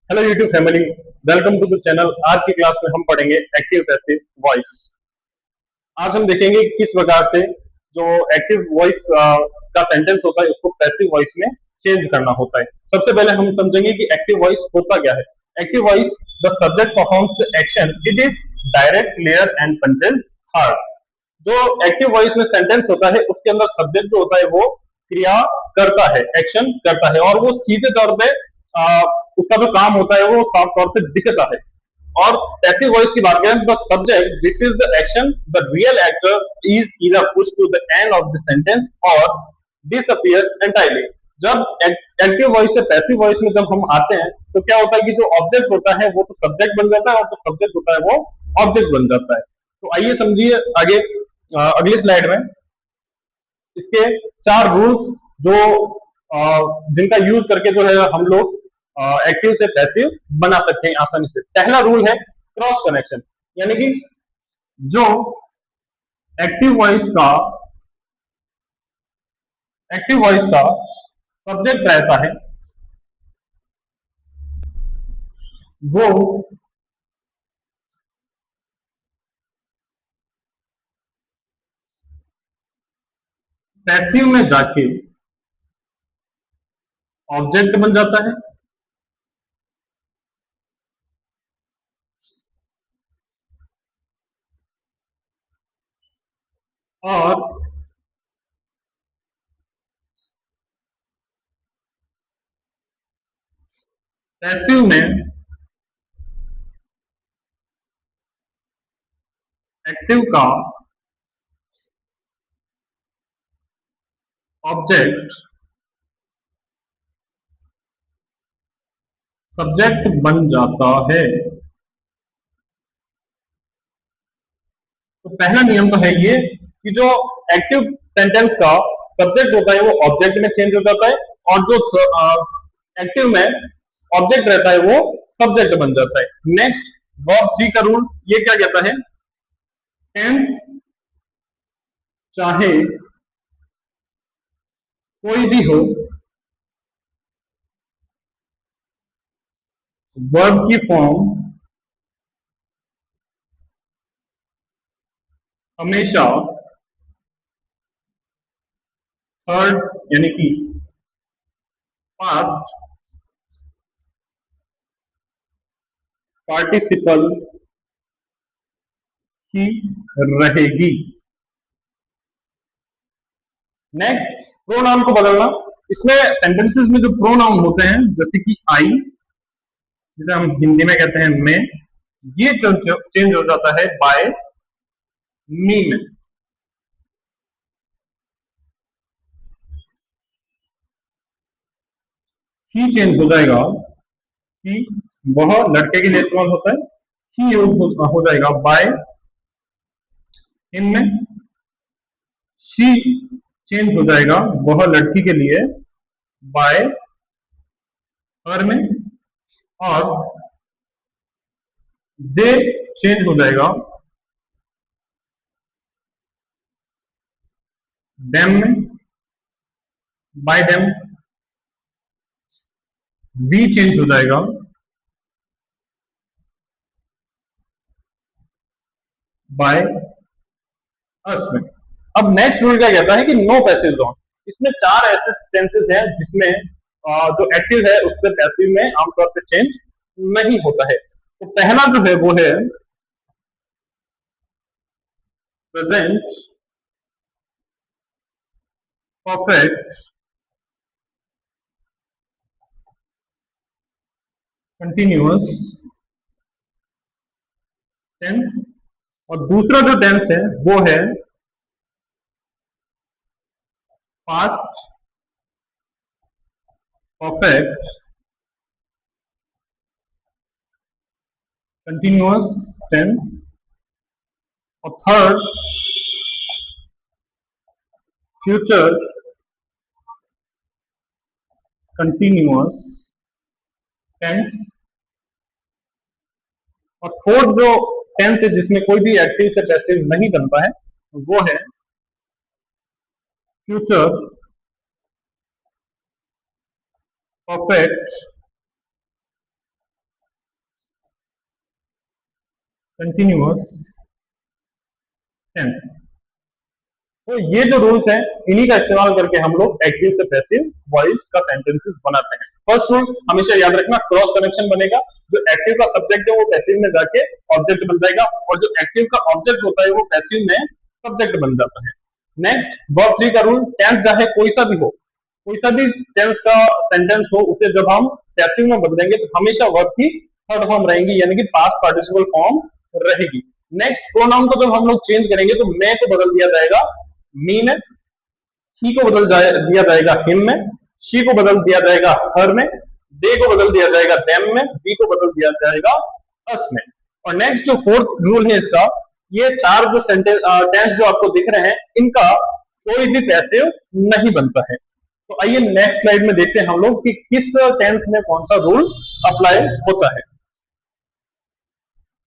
Hello YouTube family. Welcome to the channel. आज की class में हम पढ़ेंगे एक्टिव पैसिव वॉइस। आज हम देखेंगे कि किस प्रकार से जो एक्टिव वॉइस का सेंटेंस होता है उसको पैसिव वॉइस में चेंज करना होता है। सबसे पहले हम समझेंगे कि एक्टिव वॉइस होता क्या है। Active voice, the subject performs the action, it is direct, clear and content hard. जो एक्टिव वॉइस में सेंटेंस होता है उसके अंदर सब्जेक्ट जो होता है वो क्रिया करता है, एक्शन करता है, और वो सीधे तौर पे आ, उसका जो काम होता है वो साफ तौर पे दिखता है। और पैसिव वॉइस की बात करें तो subject this is the action, the real actor is either push to the end of the sentence और डिसअपियर्स एंटायरली। जब एक्टिव वॉइस से पैसिव वॉइस में जब हम आते हैं तो क्या होता है कि जो ऑब्जेक्ट होता है वो तो सब्जेक्ट बन जाता है और जो सब्जेक्ट होता है वो ऑब्जेक्ट बन जाता है। तो आइए समझिए आगे अगली स्लाइड में इसके चार रूल्स जो जिनका यूज करके जो है हम लोग एक्टिव से पैसिव बना सकते हैं आसानी से। पहला रूल है क्रॉस कनेक्शन, यानी कि जो एक्टिव वॉइस का एक्टिव वॉइस का सब्जेक्ट रहता है वो पैसिव में जाके ऑब्जेक्ट बन जाता है और पैसिव में एक्टिव का ऑब्जेक्ट सब्जेक्ट बन जाता है। तो पहला नियम तो है ये कि जो एक्टिव सेंटेंस का सब्जेक्ट होता है वो ऑब्जेक्ट में चेंज हो जाता है और जो एक्टिव में ऑब्जेक्ट रहता है वो सब्जेक्ट बन जाता है। नेक्स्ट, वर्ब थ्री का रूल ये क्या कहता है, टेंस चाहे कोई भी हो, वर्ब की फॉर्म हमेशा थर्ड यानी कि पास्ट पार्टिसिपल ही रहेगी। नेक्स्ट, प्रोनाउन को बदलना। इसमें सेंटेंसेस में जो प्रोनाउन होते हैं जैसे कि आई, जिसे हम हिंदी में कहते हैं मैं, ये चेंज हो जाता है बाय मी में। ही चेंज हो जाएगा, ही वह लड़के के लिए इस्तेमाल होता है, ही यूज हो जाएगा बाय इन में। शी चेंज हो जाएगा वह लड़की के लिए बाय हर में। और दे चेंज हो जाएगा देम में, बाय देम। वी चेंज हो जाएगा बाय अस में। अब नेक्स्ट रूल क्या कहता है कि नो पैसिव जोन। इसमें चार ऐसे टेंसेस हैं जिसमें जो एक्टिव है उससे पैसिव में आमतौर पर चेंज नहीं होता है। तो पहला जो है वो है प्रेजेंट परफेक्ट कंटिन्यूअस टेंस। और दूसरा जो टेंस है वो है पास्ट परफेक्ट कंटिन्यूअस टेंस। और थर्ड, फ्यूचर कंटिन्यूअस टेंस। और फोर्थ जो टेंस है जिसमें कोई भी एक्टिव से पैसिव नहीं बनता है वो है फ्यूचर परफेक्ट कंटिन्यूअस टेंस। तो ये जो रूल्स हैं इन्हीं का इस्तेमाल करके हम लोग एक्टिव से पैसिव वॉइस का सेंटेंसेस बनाते हैं। फर्स्ट रूल हमेशा याद रखना, क्रॉस कनेक्शन बनेगा। जो एक्टिव का सब्जेक्ट है वो पैसिव में जाके ऑब्जेक्ट बन जाएगा, और जो एक्टिव का ऑब्जेक्ट होता है वो पैसिव में सब्जेक्ट बन जाता है। नेक्स्ट, वर्ब थ्री का रूल, टेंस चाहे कोई सा भी हो, कोई सा भी टेंस का सेंटेंस हो, उसे जब हम पैसिव में बदलेंगे तो हमेशा वर्ब की थर्ड फॉर्म रहेगी, यानी कि पास्ट पार्टिसिपल फॉर्म रहेगी। नेक्स्ट, प्रोनाउन को जब हम लोग चेंज करेंगे तो मैं को बदल दिया जाएगा मी में, ही को दिया जाएगा हिम में, शी को बदल दिया जाएगा हर में, दे को बदल दिया जाएगा देम में, बी को बदल दिया जाएगा अस में। और नेक्स्ट जो फोर्थ रूल है इसका, ये चार जो सेंटेंस टेंस जो आपको दिख रहे हैं इनका कोई भी पैसिव नहीं बनता है। तो आइए नेक्स्ट स्लाइड में देखते हैं हम लोग कि किस टेंस में कौन सा रूल अप्लाई होता है।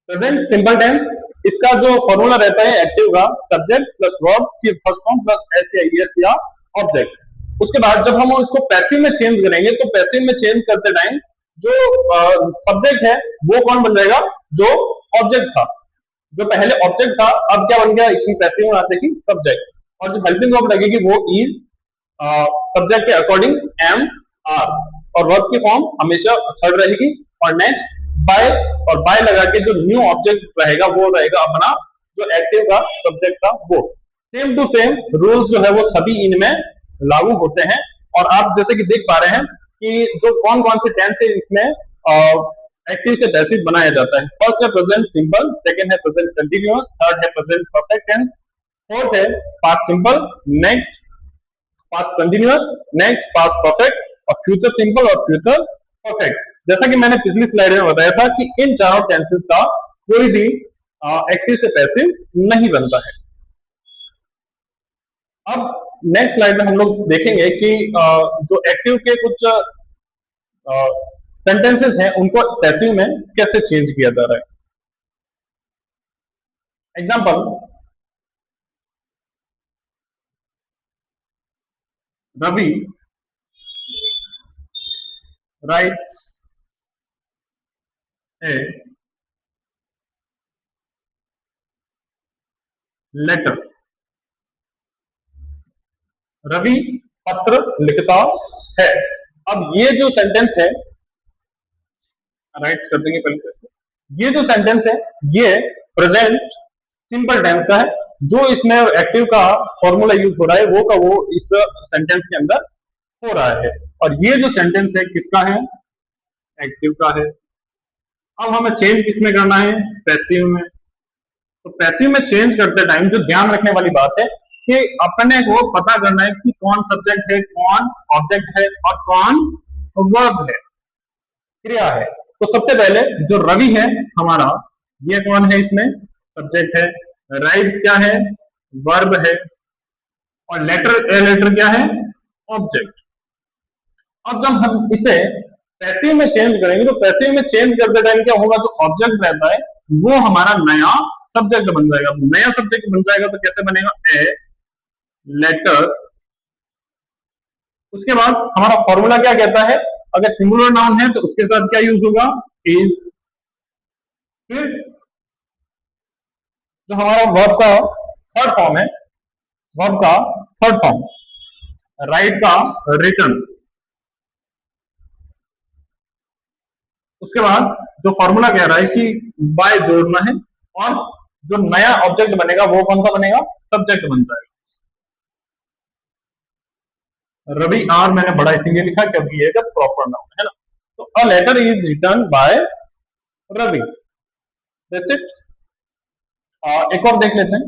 प्रेजेंट सिंपल टेंस, इसका जो फॉर्मूला रहता है एक्टिव का सब्जेक्ट प्लस वर्ब की फर्स्ट फॉर्म प्लस एस या ईएस या ऑब्जेक्ट। उसके बाद जब हम इसको पैसिव में चेंज करेंगे तो पैसिव में चेंज करते टाइम जो सब्जेक्ट है वो कौन बन जाएगा, जो ऑब्जेक्ट था। जो पहले ऑब्जेक्ट था अब क्या बन गया, इसी पैसिव में आते ही सब्जेक्ट, और जो हेल्पिंग वर्ब लगेगी वो इज सब्जेक्ट के अकॉर्डिंग एम आर, और वर्ब की फॉर्म हमेशा थर्ड रहेगी। और नेक्स्ट बाय, और बाय लगा के जो न्यू ऑब्जेक्ट रहेगा वो रहेगा अपना जो एक्टिव का सब्जेक्ट था वो। सेम टू सेम रूल्स जो है वो सभी इनमें लागू होते हैं। और आप जैसे कि देख पा रहे हैं कि जो कौन कौन से टेंस है इसमें एक्टिव से पैसिव बनाया जाता है। फर्स्ट है प्रेजेंट सिंपल, सेकंड है प्रेजेंट कंटिन्यूअस, थर्ड है प्रेजेंट परफेक्ट टेंस, फोर्थ है past simple, next past continuous, next past perfect, और फ्यूचर सिंपल और फ्यूचर परफेक्ट। जैसा कि मैंने पिछली स्लाइड में बताया था कि इन चारों टेंसेस का कोई भी एक्टिव से पैसिव नहीं बनता है। अब नेक्स्ट स्लाइड में हम लोग देखेंगे कि जो एक्टिव के कुछ सेंटेंसेस हैं उनको पैसिव में कैसे चेंज किया जा रहा है। Example, Ravi writes a letter. Ravi पत्र लिखता है। अब ये जो सेंटेंस है, राइट्स कर देंगे पहले से। ये जो सेंटेंस है ये प्रेजेंट सिंपल टेंस का है। जो इसमें एक्टिव का फॉर्मूला यूज हो रहा है वो का वो इस सेंटेंस के अंदर हो रहा है। और ये जो सेंटेंस है किसका है, एक्टिव का है। अब हमें चेंज किसमें करना है, पैसिव में। तो पैसिव में चेंज करते टाइम जो ध्यान रखने वाली बात है कि अपने को पता करना है कि कौन सब्जेक्ट है, कौन ऑब्जेक्ट है और कौन वर्ब है, क्रिया है। तो सबसे पहले जो रवि है हमारा, ये कौन है, इसमें सब्जेक्ट है। राइट्स क्या है, वर्ब है। और लेटर, ए लेटर क्या है, ऑब्जेक्ट। अब जब हम इसे पैसिव में चेंज करेंगे तो पैसिव में चेंज करते टाइम क्या होगा, जो ऑब्जेक्ट रहता है वो हमारा नया सब्जेक्ट बन जाएगा। नया सब्जेक्ट बन जाएगा तो कैसे बनेगा, ए लेटर। उसके बाद हमारा फॉर्मूला क्या कहता है, अगर सिंगुलर नाउन है तो उसके साथ क्या यूज होगा, इज। फिर जो हमारा वर्ब का थर्ड फॉर्म है, वर्ब का थर्ड फॉर्म, राइट का रिटर्न। उसके बाद जो फॉर्मूला कह रहा है कि बाय जोड़ना है, और जो नया ऑब्जेक्ट बनेगा वो कौन सा बनेगा, सब्जेक्ट बन जाएगा। रवि आर मैंने बड़ा इसीलिए लिखा क्योंकि ये प्रॉपर नाउन है ना। तो a letter is written by Ravi, that's it. एक और देख लेते हैं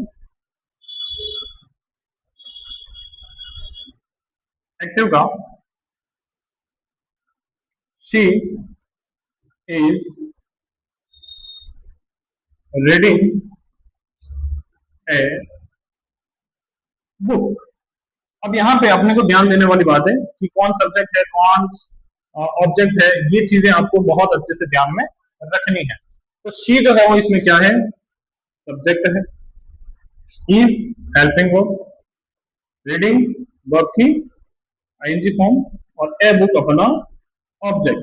एक्टिव का। She is reading a book. अब यहाँ पे अपने को ध्यान देने वाली बात है कि कौन सब्जेक्ट है, कौन ऑब्जेक्ट है, ये चीजें आपको बहुत अच्छे से ध्यान में रखनी है। तो शी जो है वो इसमें क्या है, सब्जेक्ट है। Is helping verb, reading verb की आईएनजी फॉर्म, और ए बुक अपना ऑब्जेक्ट।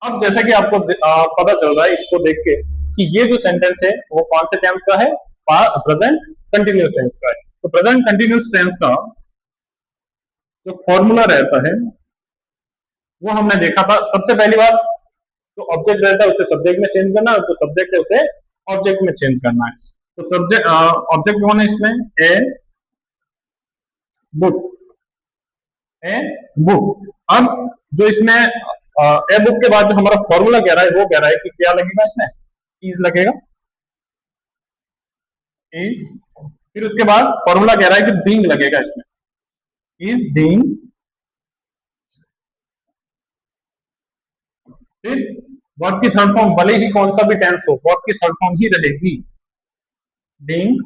अब जैसा कि आपको पता चल रहा है इसको देख के कि ये जो सेंटेंस है वो कौन से टेंस का है, प्रेजेंट कंटिन्यूअस टेंस का है। तो प्रेजेंट कंटिन्यूअस टेंस का जो फॉर्मूला रहता है वो हमने देखा था सबसे पहली बार, तो ऑब्जेक्ट रहता है उसे सब्जेक्ट में चेंज करना है, तो सब्जेक्ट है उसे ऑब्जेक्ट में चेंज करना है। तो सब्जेक्ट ऑब्जेक्ट कौन है इसमें, ए बुक, ए बुक। अब जो इसमें ए बुक के बाद जो हमारा फॉर्मूला कह रहा है वो कह रहा है कि क्या लगेगा इसमें, इज लगेगा, इज। फिर उसके बाद फॉर्मूला कह रहा है कि बीइंग लगेगा इसमें, इज बीइंग। फिर वर्ब की थर्ड फॉर्म भले ही कौन सा भी टेंस हो, वर्ब की थर्ड फॉर्म ही रहेगी बीइंग,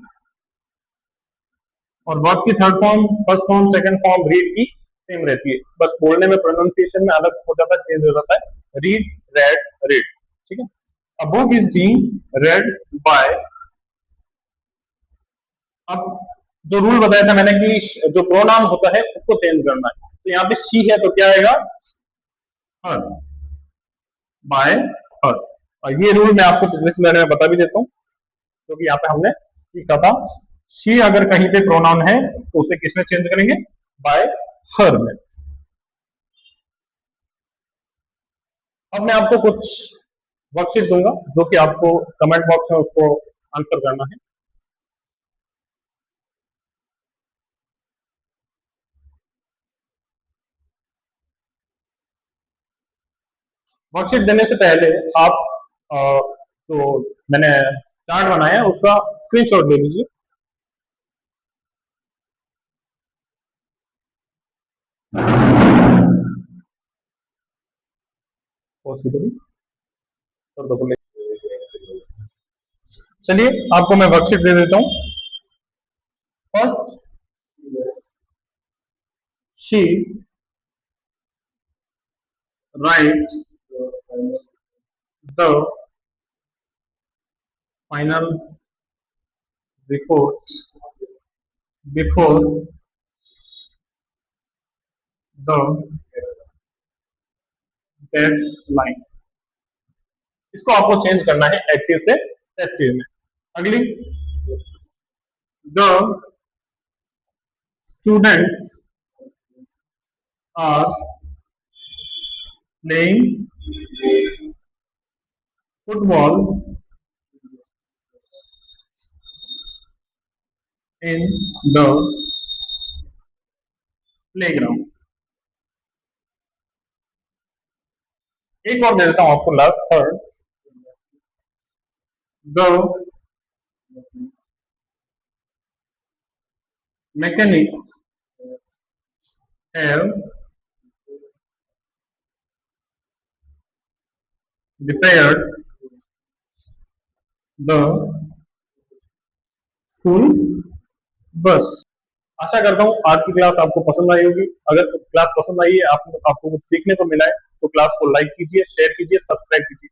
और वर्ब की third form, first form, second form, read की सेम रहती है, बस बोलने में प्रोनाउंसिएशन में अलग हो जाता है, चेंज हो जाता है, रीड, रेड, रीड। ठीक है। A book is being read by. अब जो रूल बताया था मैंने कि जो प्रोनाउन होता है उसको चेंज करना है, तो यहाँ पे शी है तो क्या आएगा, हर, बाय हर। और ये रूल मैं आपको पिछले स्लाइड में बता भी देता हूँ, क्योंकि यहाँ पे हमने सीखा था, शी अगर कहीं पे प्रोनाउन है तो उसे किसमें चेंज करेंगे, बाय हर में। अब मैं आपको कुछ वर्कशीट दूंगा जो कि आपको कमेंट बॉक्स में उसको आंसर करना है। वर्कशीट देने से पहले आप जो मैंने चार्ट बनाया है उसका स्क्रीनशॉट ले लीजिए। पॉसिबली कर दो। चलिए आपको मैं वर्कशीट दे देता हूँ। First, she writes the final report before the deadline. इसको आपको चेंज करना है एक्टिव से पैसिव में। अगली, the students are playing football in the playground. एक और दे देता हूं आपको last, third, the mechanic have repaired the school bus. आशा करता हूँ आज की क्लास आपको पसंद आई होगी। अगर क्लास पसंद आई है, आपको कुछ सीखने को मिला है, तो क्लास को लाइक कीजिए, शेयर कीजिए, सब्सक्राइब कीजिए।